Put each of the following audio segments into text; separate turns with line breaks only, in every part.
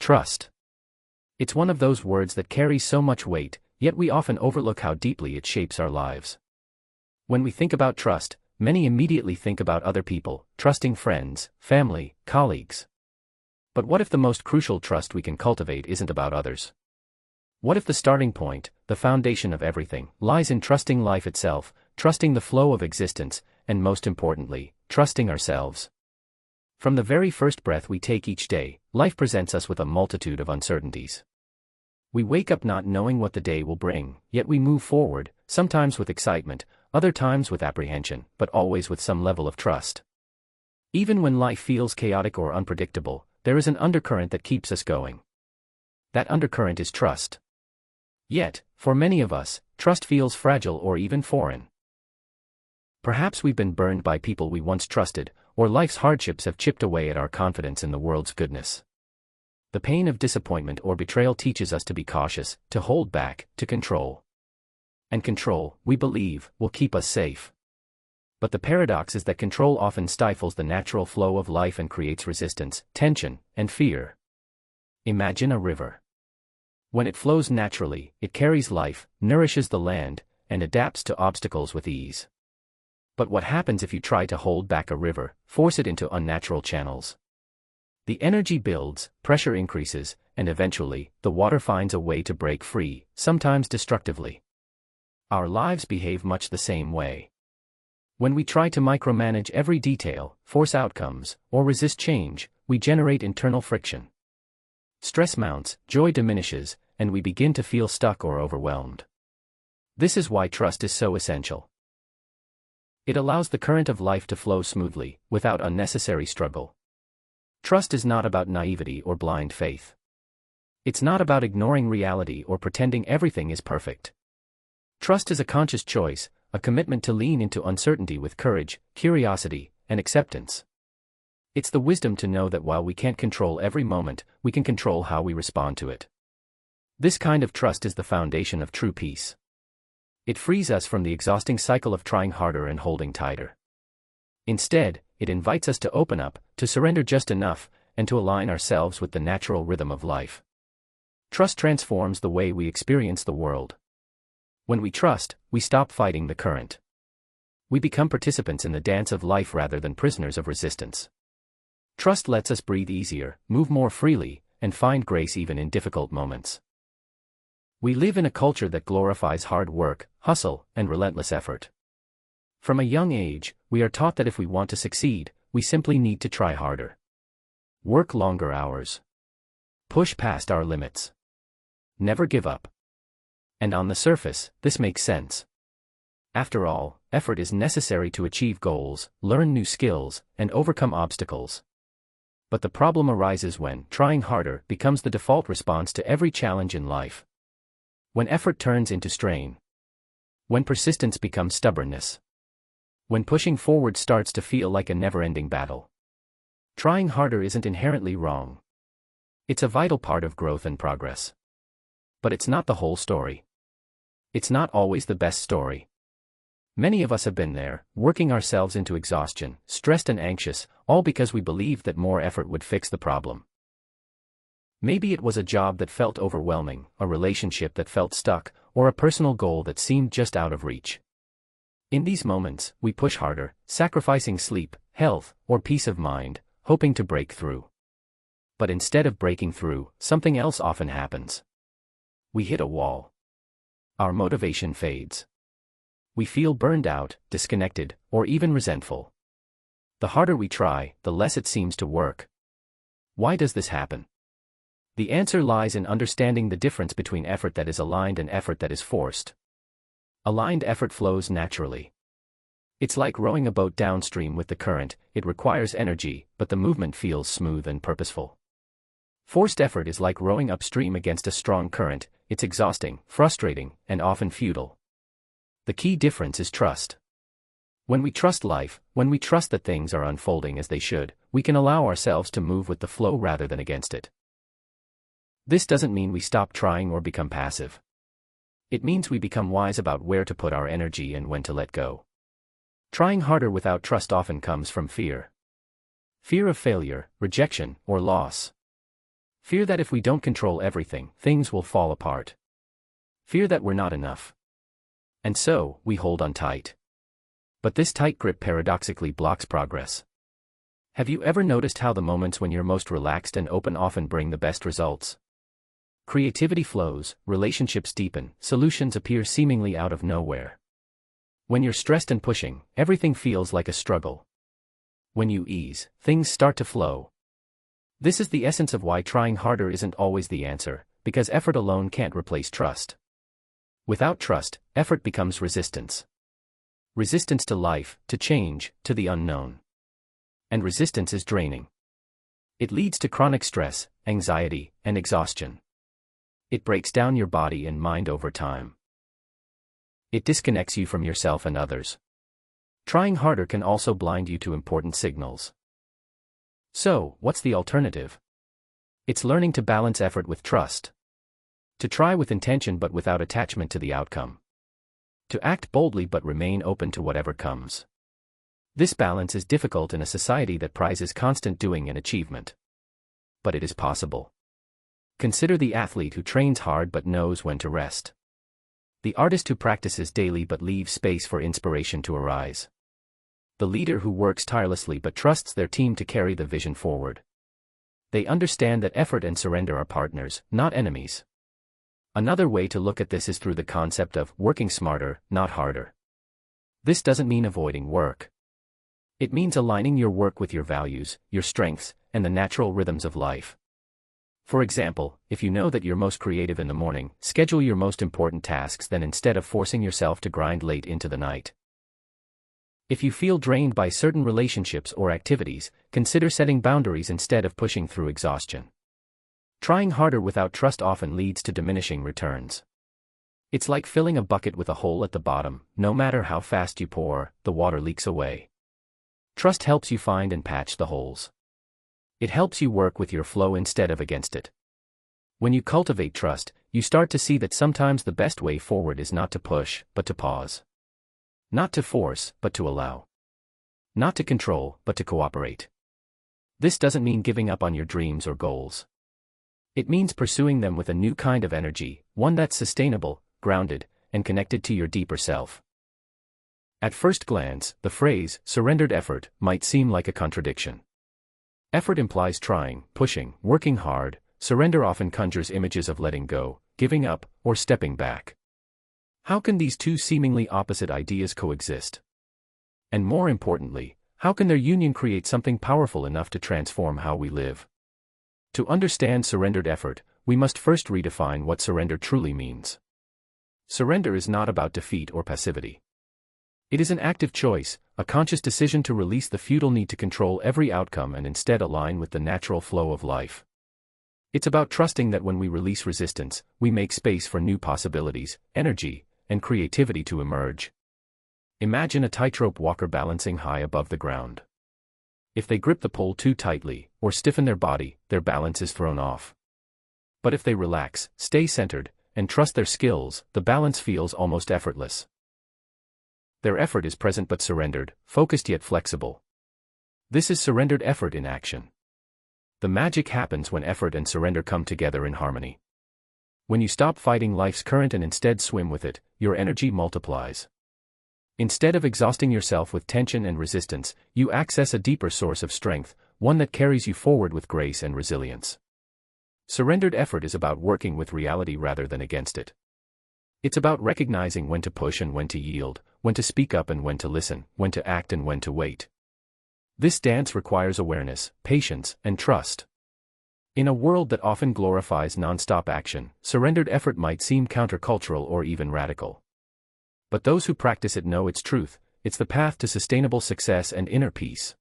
Trust. It's one of those words that carries so much weight, yet we often overlook how deeply it shapes our lives. When we think about trust, many immediately think about other people, trusting friends, family, colleagues. But what if the most crucial trust we can cultivate isn't about others? What if the starting point, the foundation of everything, lies in trusting life itself, trusting the flow of existence, and most importantly, trusting ourselves? From the very first breath we take each day, life presents us with a multitude of uncertainties. We wake up not knowing what the day will bring, yet we move forward, sometimes with excitement, other times with apprehension, but always with some level of trust. Even when life feels chaotic or unpredictable, there is an undercurrent that keeps us going. That undercurrent is trust. Yet, for many of us, trust feels fragile or even foreign. Perhaps we've been burned by people we once trusted, or life's hardships have chipped away at our confidence in the world's goodness. The pain of disappointment or betrayal teaches us to be cautious, to hold back, to control. And control, we believe, will keep us safe. But the paradox is that control often stifles the natural flow of life and creates resistance, tension, and fear. Imagine a river. When it flows naturally, it carries life, nourishes the land, and adapts to obstacles with ease. But what happens if you try to hold back a river, force it into unnatural channels? The energy builds, pressure increases, and eventually, the water finds a way to break free, sometimes destructively. Our lives behave much the same way. When we try to micromanage every detail, force outcomes, or resist change, we generate internal friction. Stress mounts, joy diminishes, and we begin to feel stuck or overwhelmed. This is why trust is so essential. It allows the current of life to flow smoothly, without unnecessary struggle. Trust is not about naivety or blind faith. It's not about ignoring reality or pretending everything is perfect. Trust is a conscious choice, a commitment to lean into uncertainty with courage, curiosity, and acceptance. It's the wisdom to know that while we can't control every moment, we can control how we respond to it. This kind of trust is the foundation of true peace. It frees us from the exhausting cycle of trying harder and holding tighter. Instead, it invites us to open up, to surrender just enough, and to align ourselves with the natural rhythm of life. Trust transforms the way we experience the world. When we trust, we stop fighting the current. We become participants in the dance of life rather than prisoners of resistance. Trust lets us breathe easier, move more freely, and find grace even in difficult moments. We live in a culture that glorifies hard work, hustle, and relentless effort. From a young age, we are taught that if we want to succeed, we simply need to try harder. Work longer hours. Push past our limits. Never give up. And on the surface, this makes sense. After all, effort is necessary to achieve goals, learn new skills, and overcome obstacles. But the problem arises when trying harder becomes the default response to every challenge in life. When effort turns into strain. When persistence becomes stubbornness. When pushing forward starts to feel like a never-ending battle. Trying harder isn't inherently wrong. It's a vital part of growth and progress. But it's not the whole story. It's not always the best story. Many of us have been there, working ourselves into exhaustion, stressed and anxious, all because we believed that more effort would fix the problem. Maybe it was a job that felt overwhelming, a relationship that felt stuck, or a personal goal that seemed just out of reach. In these moments, we push harder, sacrificing sleep, health, or peace of mind, hoping to break through. But instead of breaking through, something else often happens. We hit a wall. Our motivation fades. We feel burned out, disconnected, or even resentful. The harder we try, the less it seems to work. Why does this happen? The answer lies in understanding the difference between effort that is aligned and effort that is forced. Aligned effort flows naturally. It's like rowing a boat downstream with the current, it requires energy, but the movement feels smooth and purposeful. Forced effort is like rowing upstream against a strong current, it's exhausting, frustrating, and often futile. The key difference is trust. When we trust life, when we trust that things are unfolding as they should, we can allow ourselves to move with the flow rather than against it. This doesn't mean we stop trying or become passive. It means we become wise about where to put our energy and when to let go. Trying harder without trust often comes from fear. Fear of failure, rejection, or loss. Fear that if we don't control everything, things will fall apart. Fear that we're not enough. And so, we hold on tight. But this tight grip paradoxically blocks progress. Have you ever noticed how the moments when you're most relaxed and open often bring the best results? Creativity flows, relationships deepen, solutions appear seemingly out of nowhere. When you're stressed and pushing, everything feels like a struggle. When you ease, things start to flow. This is the essence of why trying harder isn't always the answer, because effort alone can't replace trust. Without trust, effort becomes resistance. Resistance to life, to change, to the unknown. And resistance is draining. It leads to chronic stress, anxiety, and exhaustion. It breaks down your body and mind over time. It disconnects you from yourself and others. Trying harder can also blind you to important signals. So, what's the alternative? It's learning to balance effort with trust. To try with intention but without attachment to the outcome. To act boldly but remain open to whatever comes. This balance is difficult in a society that prizes constant doing and achievement. But it is possible. Consider the athlete who trains hard but knows when to rest. The artist who practices daily but leaves space for inspiration to arise. The leader who works tirelessly but trusts their team to carry the vision forward. They understand that effort and surrender are partners, not enemies. Another way to look at this is through the concept of working smarter, not harder. This doesn't mean avoiding work. It means aligning your work with your values, your strengths, and the natural rhythms of life. For example, if you know that you're most creative in the morning, schedule your most important tasks then instead of forcing yourself to grind late into the night. If you feel drained by certain relationships or activities, consider setting boundaries instead of pushing through exhaustion. Trying harder without trust often leads to diminishing returns. It's like filling a bucket with a hole at the bottom. No matter how fast you pour, the water leaks away. Trust helps you find and patch the holes. It helps you work with your flow instead of against it. When you cultivate trust, you start to see that sometimes the best way forward is not to push, but to pause. Not to force, but to allow. Not to control, but to cooperate. This doesn't mean giving up on your dreams or goals. It means pursuing them with a new kind of energy, one that's sustainable, grounded, and connected to your deeper self. At first glance, the phrase, surrendered effort, might seem like a contradiction. Effort implies trying, pushing, working hard. Surrender often conjures images of letting go, giving up, or stepping back. How can these two seemingly opposite ideas coexist? And more importantly, how can their union create something powerful enough to transform how we live? To understand surrendered effort, we must first redefine what surrender truly means. Surrender is not about defeat or passivity. It is an active choice, a conscious decision to release the futile need to control every outcome and instead align with the natural flow of life. It's about trusting that when we release resistance, we make space for new possibilities, energy, and creativity to emerge. Imagine a tightrope walker balancing high above the ground. If they grip the pole too tightly, or stiffen their body, their balance is thrown off. But if they relax, stay centered, and trust their skills, the balance feels almost effortless. Their effort is present but surrendered, focused yet flexible. This is surrendered effort in action. The magic happens when effort and surrender come together in harmony. When you stop fighting life's current and instead swim with it, your energy multiplies. Instead of exhausting yourself with tension and resistance, you access a deeper source of strength, one that carries you forward with grace and resilience. Surrendered effort is about working with reality rather than against it. It's about recognizing when to push and when to yield, when to speak up and when to listen, when to act and when to wait. This dance requires awareness, patience, and trust. In a world that often glorifies non-stop action, surrendered effort might seem countercultural or even radical. But those who practice it know its truth. It's the path to sustainable success and inner peace.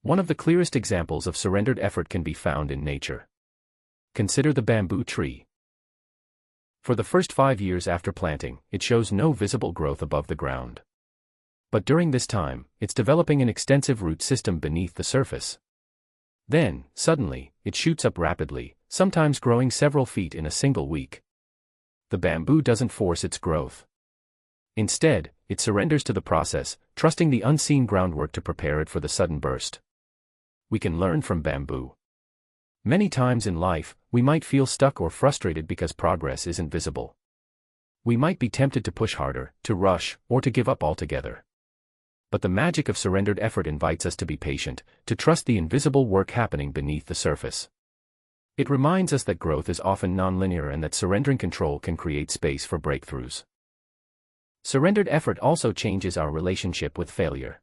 One of the clearest examples of surrendered effort can be found in nature. Consider the bamboo tree. For the first 5 years after planting, it shows no visible growth above the ground. But during this time, it's developing an extensive root system beneath the surface. Then, suddenly, it shoots up rapidly, sometimes growing several feet in a single week. The bamboo doesn't force its growth. Instead, it surrenders to the process, trusting the unseen groundwork to prepare it for the sudden burst. We can learn from bamboo. Many times in life, we might feel stuck or frustrated because progress isn't visible. We might be tempted to push harder, to rush, or to give up altogether. But the magic of surrendered effort invites us to be patient, to trust the invisible work happening beneath the surface. It reminds us that growth is often nonlinear and that surrendering control can create space for breakthroughs. Surrendered effort also changes our relationship with failure.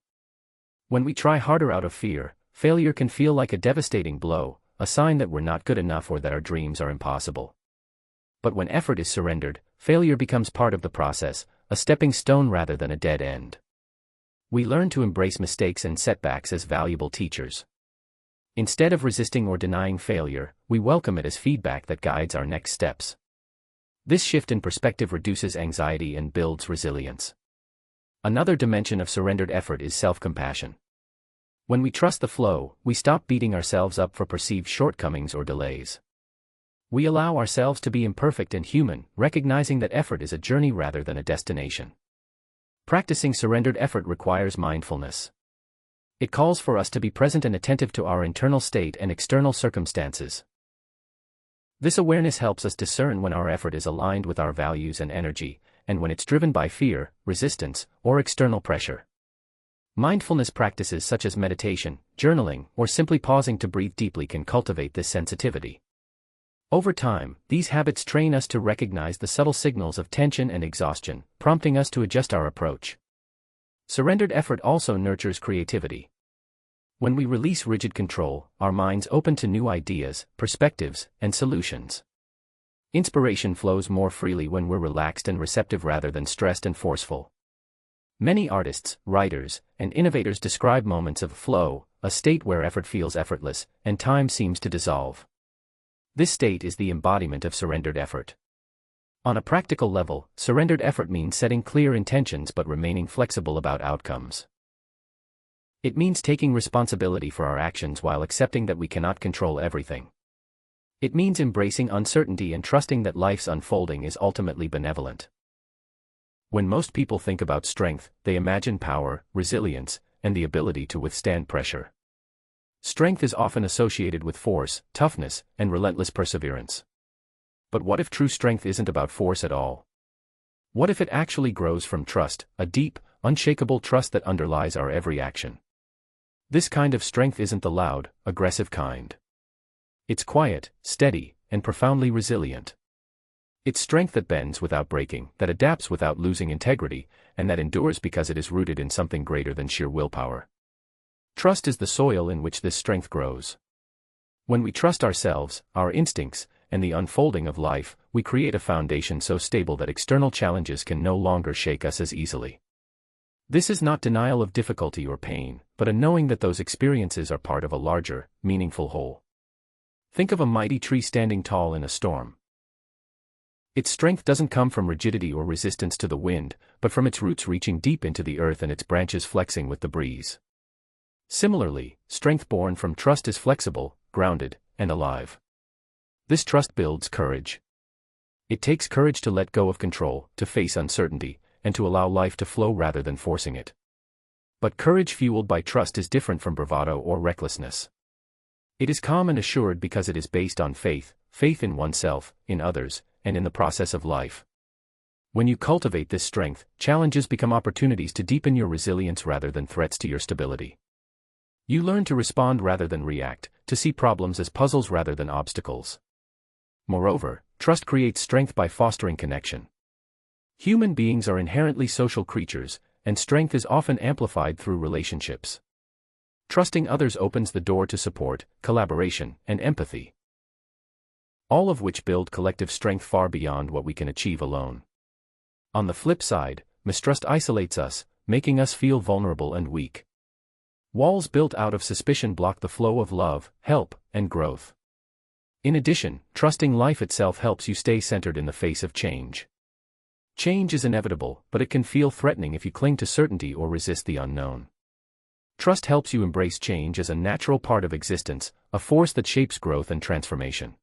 When we try harder out of fear, failure can feel like a devastating blow, a sign that we're not good enough or that our dreams are impossible. But when effort is surrendered, failure becomes part of the process, a stepping stone rather than a dead end. We learn to embrace mistakes and setbacks as valuable teachers. Instead of resisting or denying failure, we welcome it as feedback that guides our next steps. This shift in perspective reduces anxiety and builds resilience. Another dimension of surrendered effort is self-compassion. When we trust the flow, we stop beating ourselves up for perceived shortcomings or delays. We allow ourselves to be imperfect and human, recognizing that effort is a journey rather than a destination. Practicing surrendered effort requires mindfulness. It calls for us to be present and attentive to our internal state and external circumstances. This awareness helps us discern when our effort is aligned with our values and energy, and when it's driven by fear, resistance, or external pressure. Mindfulness practices such as meditation, journaling, or simply pausing to breathe deeply can cultivate this sensitivity. Over time, these habits train us to recognize the subtle signals of tension and exhaustion, prompting us to adjust our approach. Surrendered effort also nurtures creativity. When we release rigid control, our minds open to new ideas, perspectives, and solutions. Inspiration flows more freely when we're relaxed and receptive rather than stressed and forceful. Many artists, writers, and innovators describe moments of flow, a state where effort feels effortless, and time seems to dissolve. This state is the embodiment of surrendered effort. On a practical level, surrendered effort means setting clear intentions but remaining flexible about outcomes. It means taking responsibility for our actions while accepting that we cannot control everything. It means embracing uncertainty and trusting that life's unfolding is ultimately benevolent. When most people think about strength, they imagine power, resilience, and the ability to withstand pressure. Strength is often associated with force, toughness, and relentless perseverance. But what if true strength isn't about force at all? What if it actually grows from trust, a deep, unshakable trust that underlies our every action? This kind of strength isn't the loud, aggressive kind. It's quiet, steady, and profoundly resilient. It's strength that bends without breaking, that adapts without losing integrity, and that endures because it is rooted in something greater than sheer willpower. Trust is the soil in which this strength grows. When we trust ourselves, our instincts, and the unfolding of life, we create a foundation so stable that external challenges can no longer shake us as easily. This is not denial of difficulty or pain, but a knowing that those experiences are part of a larger, meaningful whole. Think of a mighty tree standing tall in a storm. Its strength doesn't come from rigidity or resistance to the wind, but from its roots reaching deep into the earth and its branches flexing with the breeze. Similarly, strength born from trust is flexible, grounded, and alive. This trust builds courage. It takes courage to let go of control, to face uncertainty, and to allow life to flow rather than forcing it. But courage fueled by trust is different from bravado or recklessness. It is calm and assured because it is based on faith in oneself, in others, and in the process of life. When you cultivate this strength, challenges become opportunities to deepen your resilience rather than threats to your stability. You learn to respond rather than react, to see problems as puzzles rather than obstacles. Moreover, trust creates strength by fostering connection. Human beings are inherently social creatures, and strength is often amplified through relationships. Trusting others opens the door to support, collaboration, and empathy. All of which build collective strength far beyond what we can achieve alone. On the flip side, mistrust isolates us, making us feel vulnerable and weak. Walls built out of suspicion block the flow of love, help, and growth. In addition, trusting life itself helps you stay centered in the face of change. Change is inevitable, but it can feel threatening if you cling to certainty or resist the unknown. Trust helps you embrace change as a natural part of existence, a force that shapes growth and transformation.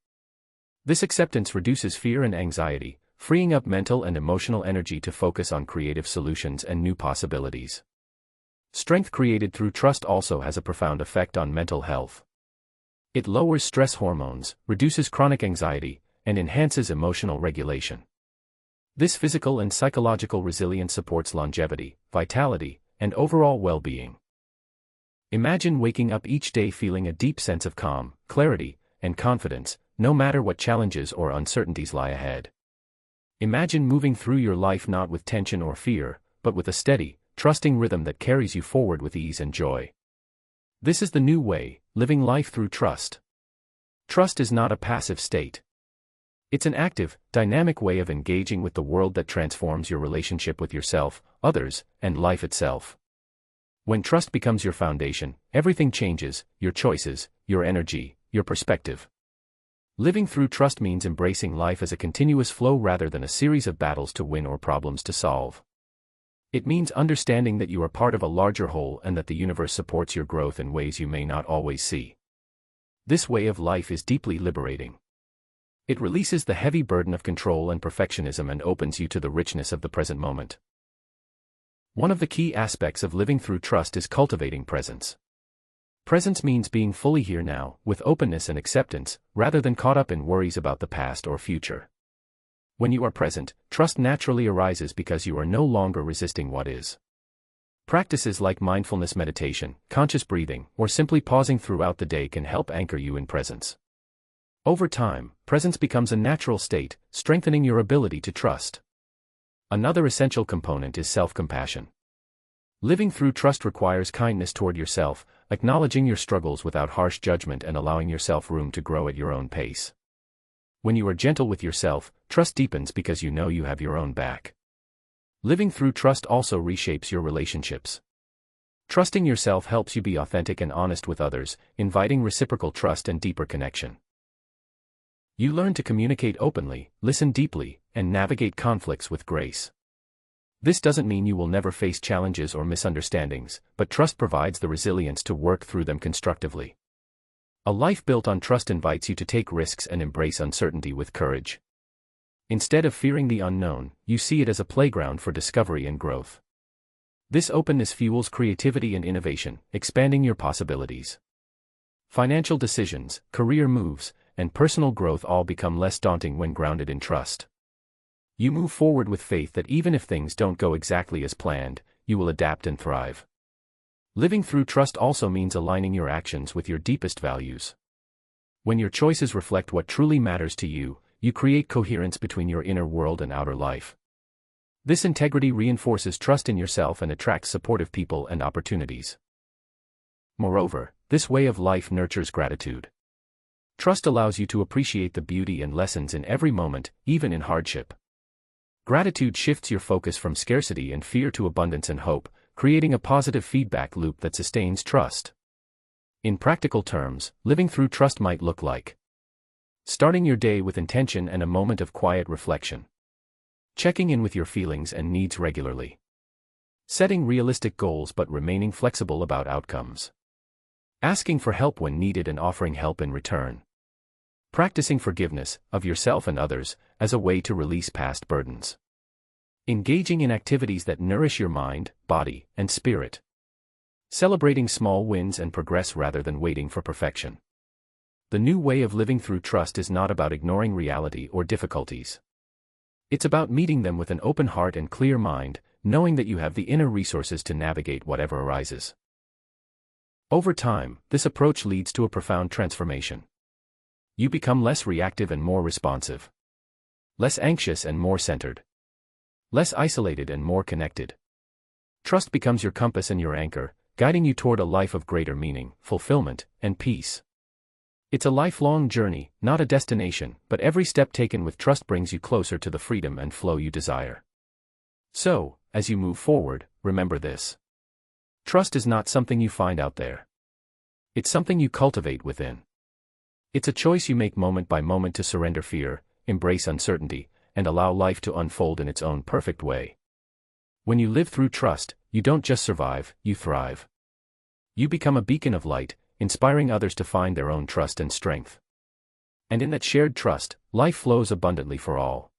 This acceptance reduces fear and anxiety, freeing up mental and emotional energy to focus on creative solutions and new possibilities. Strength created through trust also has a profound effect on mental health. It lowers stress hormones, reduces chronic anxiety, and enhances emotional regulation. This physical and psychological resilience supports longevity, vitality, and overall well-being. Imagine waking up each day feeling a deep sense of calm, clarity, and confidence, no matter what challenges or uncertainties lie ahead. Imagine moving through your life not with tension or fear, but with a steady, trusting rhythm that carries you forward with ease and joy. This is the new way, living life through trust. Trust is not a passive state. It's an active, dynamic way of engaging with the world that transforms your relationship with yourself, others, and life itself. When trust becomes your foundation, everything changes: your choices, your energy, your perspective. Living through trust means embracing life as a continuous flow rather than a series of battles to win or problems to solve. It means understanding that you are part of a larger whole and that the universe supports your growth in ways you may not always see. This way of life is deeply liberating. It releases the heavy burden of control and perfectionism and opens you to the richness of the present moment. One of the key aspects of living through trust is cultivating presence. Presence means being fully here now, with openness and acceptance, rather than caught up in worries about the past or future. When you are present, trust naturally arises because you are no longer resisting what is. Practices like mindfulness meditation, conscious breathing, or simply pausing throughout the day can help anchor you in presence. Over time, presence becomes a natural state, strengthening your ability to trust. Another essential component is self-compassion. Living through trust requires kindness toward yourself, acknowledging your struggles without harsh judgment and allowing yourself room to grow at your own pace. When you are gentle with yourself, trust deepens because you know you have your own back. Living through trust also reshapes your relationships. Trusting yourself helps you be authentic and honest with others, inviting reciprocal trust and deeper connection. You learn to communicate openly, listen deeply, and navigate conflicts with grace. This doesn't mean you will never face challenges or misunderstandings, but trust provides the resilience to work through them constructively. A life built on trust invites you to take risks and embrace uncertainty with courage. Instead of fearing the unknown, you see it as a playground for discovery and growth. This openness fuels creativity and innovation, expanding your possibilities. Financial decisions, career moves, and personal growth all become less daunting when grounded in trust. You move forward with faith that even if things don't go exactly as planned, you will adapt and thrive. Living through trust also means aligning your actions with your deepest values. When your choices reflect what truly matters to you, you create coherence between your inner world and outer life. This integrity reinforces trust in yourself and attracts supportive people and opportunities. Moreover, this way of life nurtures gratitude. Trust allows you to appreciate the beauty and lessons in every moment, even in hardship. Gratitude shifts your focus from scarcity and fear to abundance and hope, creating a positive feedback loop that sustains trust. In practical terms, living through trust might look like starting your day with intention and a moment of quiet reflection. Checking in with your feelings and needs regularly. Setting realistic goals but remaining flexible about outcomes. Asking for help when needed and offering help in return. Practicing forgiveness, of yourself and others, as a way to release past burdens. Engaging in activities that nourish your mind, body, and spirit. Celebrating small wins and progress rather than waiting for perfection. The new way of living through trust is not about ignoring reality or difficulties. It's about meeting them with an open heart and clear mind, knowing that you have the inner resources to navigate whatever arises. Over time, this approach leads to a profound transformation. You become less reactive and more responsive. Less anxious and more centered. Less isolated and more connected. Trust becomes your compass and your anchor, guiding you toward a life of greater meaning, fulfillment, and peace. It's a lifelong journey, not a destination, but every step taken with trust brings you closer to the freedom and flow you desire. So, as you move forward, remember this. Trust is not something you find out there. It's something you cultivate within. It's a choice you make moment by moment to surrender fear, embrace uncertainty, and allow life to unfold in its own perfect way. When you live through trust, you don't just survive, you thrive. You become a beacon of light, inspiring others to find their own trust and strength. And in that shared trust, life flows abundantly for all.